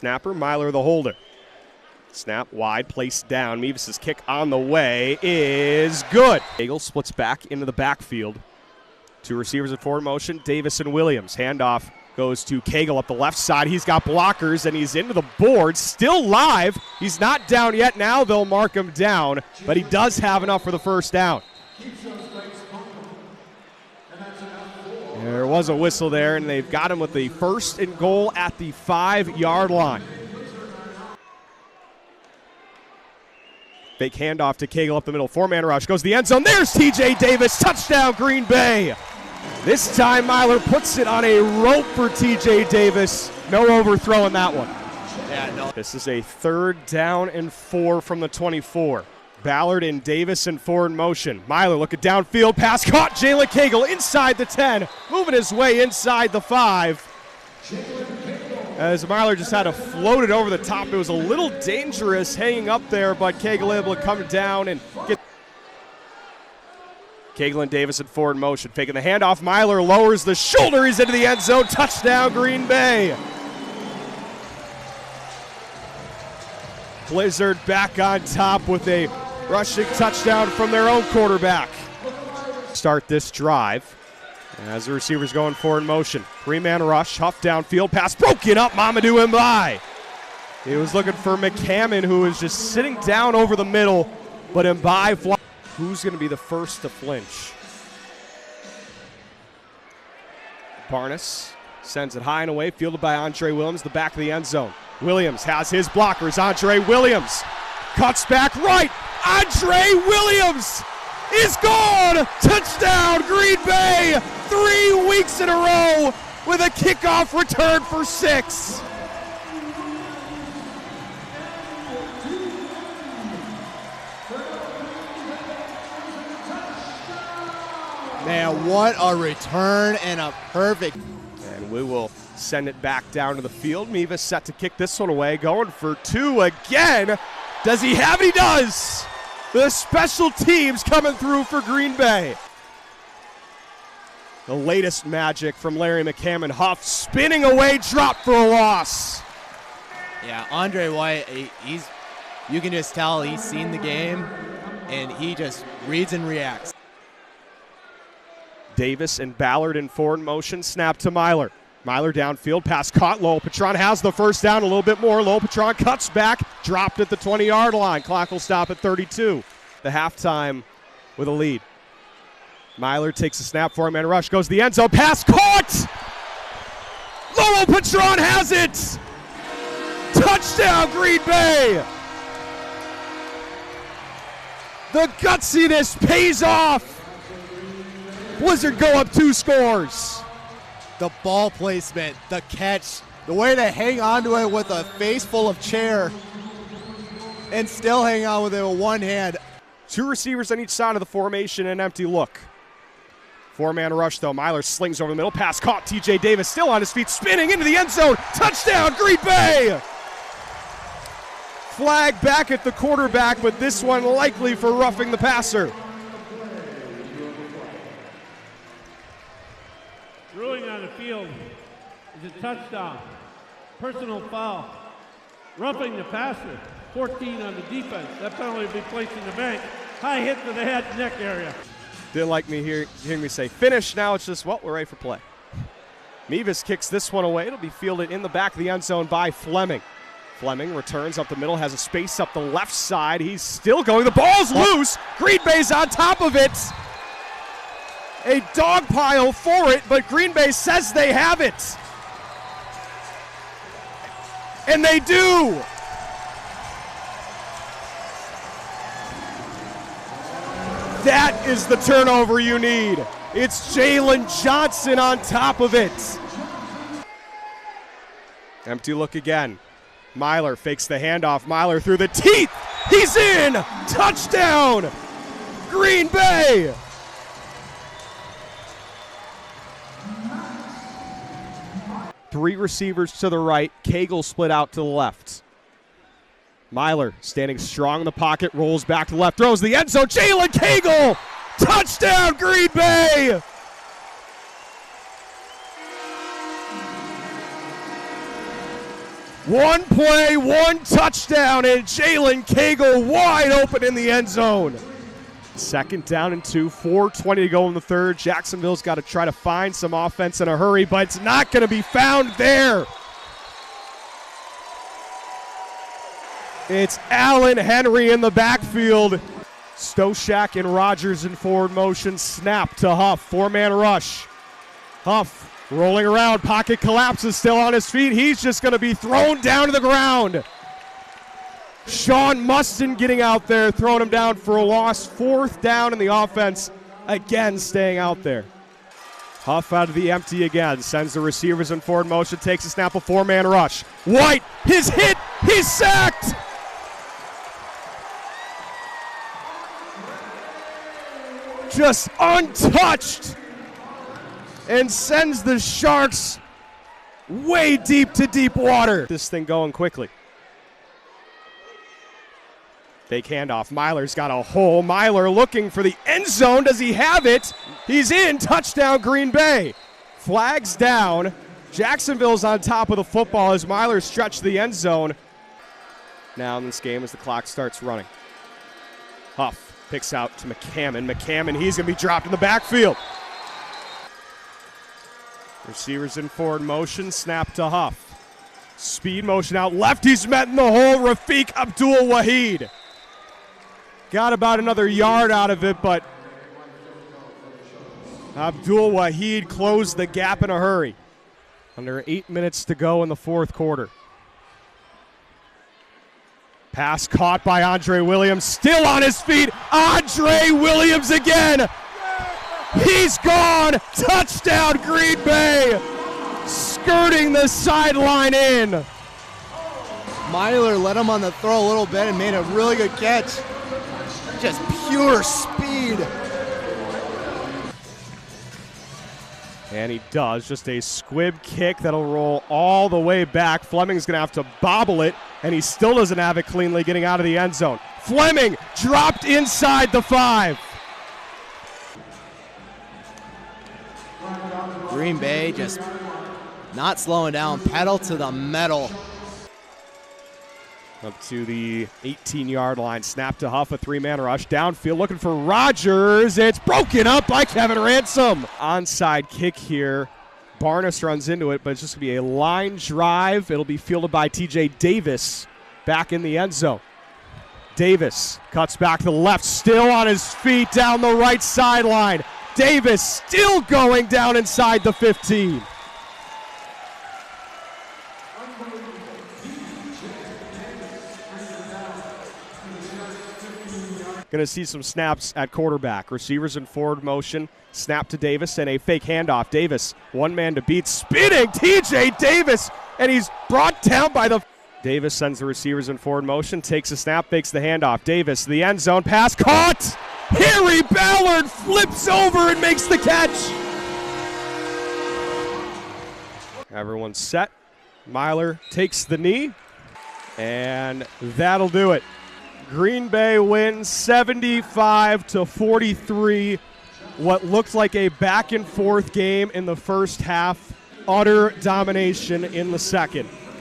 Snapper, Myler the holder. Snap wide, placed down. Mevis' kick on the way is good. Cagle splits back into the backfield. Two receivers in forward motion, Davis and Williams. Handoff goes to Cagle up the left side. He's got blockers and he's into the board. Still live. He's not down yet. Now they'll mark him down, but he does have enough for the first down. There was a whistle there, and they've got him with the first and goal at the 5-yard line. Fake handoff to Cagle up the middle. Four-man rush. Goes the end zone. There's T.J. Davis. Touchdown, Green Bay. This time, Myler puts it on a rope for T.J. Davis. No overthrow in that one. Yeah, no. This is a 3rd down and 4 from the 24. Ballard and Davis in forward motion. Myler looking downfield. Pass caught. Jalen Cagle inside the 10. Moving his way inside the 5. As Myler just had to float it over the top. It was a little dangerous hanging up there, but Cagle able to come down and get. Cagle and Davis in forward motion. Faking the handoff. Myler lowers the shoulder. He's into the end zone. Touchdown, Green Bay. Blizzard back on top with a rushing touchdown from their own quarterback. Start this drive. As the receivers going forward motion. 3-man rush, Huff downfield, pass broken up, Mamadou Mbai. He was looking for McCammon, who was just sitting down over the middle, but Mbai fly. Who's going to be the first to flinch? Parnas sends it high and away, fielded by Andre Williams, the back of the end zone. Williams has his blockers. Andre Williams cuts back right. Andre Williams is gone. Touchdown, Green Bay. 3 weeks in a row with a kickoff return for 6. Man, what a return and a perfect. And we will send it back down to the field. Mevis set to kick this one away, going for 2 again. Does he have it? He does. The special teams coming through for Green Bay. The latest magic from Larry McCammon. Huff spinning away, dropped for a loss. Yeah, Andre White, you can just tell he's seen the game, and he just reads and reacts. Davis and Ballard in forward motion. Snap to Myler. Myler downfield, pass caught. Lowell Patron has the first down, a little bit more. Lowell Patron cuts back, dropped at the 20-yard line. Clock will stop at 32. The halftime with a lead. Myler takes a snap, 4-man rush, goes to the end zone, pass caught! Lowell Patron has it! Touchdown, Green Bay! The gutsiness pays off! Blizzard go up 2 scores. The ball placement, the catch, the way they hang on to it with a face full of chair and still hang on with it with one hand. 2 receivers on each side of the formation, an empty look. 4-man rush, though. Myler slings over the middle. Pass caught. T.J. Davis still on his feet, spinning into the end zone. Touchdown, Green Bay! Flag back at the quarterback, but this one likely for roughing the passer. Ruling on the field is a touchdown. Personal foul. Roughing the passer. 14 on the defense. That penalty will be placed in the bank. High hit to the head, neck area. Didn't like me hearing me say finish. Now it's just, well, we're ready for play. Mevis kicks this one away. It'll be fielded in the back of the end zone by Fleming. Fleming returns up the middle, has a space up the left side. He's still going. The ball's loose. Green Bay's on top of it. A dog pile for it, but Green Bay says they have it. And they do. That is the turnover you need. It's Jalen Johnson on top of it. Empty look again. Myler fakes the handoff. Myler through the teeth. He's in. Touchdown. Green Bay. Three receivers to the right. Cagle split out to the left. Myler standing strong in the pocket, rolls back to the left, throws the end zone. Jalen Cagle! Touchdown, Green Bay! One play, one touchdown, and Jalen Cagle wide open in the end zone. Second down and 2, 4:20 to go in the third. Jacksonville's got to try to find some offense in a hurry, but it's not going to be found there. It's Allen Henry in the backfield. Stoshak and Rogers in forward motion. Snap to Huff. Four-man rush. Huff rolling around. Pocket collapses, still on his feet. He's just going to be thrown down to the ground. Sean Mustin getting out there, throwing him down for a loss. Fourth down in the offense. Again, staying out there. Huff out of the empty again. Sends the receivers in forward motion. Takes a snap, a four-man rush. White, his hit. He's sacked. Just untouched, and sends the Sharks way deep to deep water. This thing going quickly. Fake handoff. Myler's got a hole. Myler looking for the end zone. Does he have it? He's in. Touchdown, Green Bay. Flags down. Jacksonville's on top of the football as Myler stretched the end zone. Now in this game as the clock starts running. Huff picks out to McCammon. McCammon, he's going to be dropped in the backfield. Receivers in forward motion. Snap to Huff. Speed motion out left. He's met in the hole. Rafiq Abdul-Wahid. Got about another yard out of it, but Abdul-Wahid closed the gap in a hurry. Under 8 minutes to go in the fourth quarter. Pass caught by Andre Williams, still on his feet. Andre Williams again. He's gone. Touchdown, Green Bay. Skirting the sideline in. Myler let him on the throw a little bit and made a really good catch. Just pure speed. And he does. Just a squib kick that'll roll all the way back. Fleming's going to have to bobble it, and he still doesn't have it cleanly getting out of the end zone. Fleming dropped inside the 5. Green Bay just not slowing down, pedal to the metal. Up to the 18-yard line. Snap to Huff, a three-man rush. Downfield looking for Rogers. It's broken up by Kevin Ransom. Onside kick here. Barnes runs into it, but it's just going to be a line drive. It'll be fielded by TJ Davis back in the end zone. Davis cuts back to the left, still on his feet down the right sideline. Davis still going down inside the 15. Going to see some snaps at quarterback. Receivers in forward motion. Snap to Davis and a fake handoff. Davis, one man to beat. Spinning TJ Davis, and he's brought down by the... Davis sends the receivers in forward motion. Takes a snap, fakes the handoff. Davis, the end zone. Pass caught. Harry Ballard flips over and makes the catch. Everyone's set. Myler takes the knee, and that'll do it. Green Bay wins 75-43. What looked like a back-and-forth game in the first half. Utter domination in the second.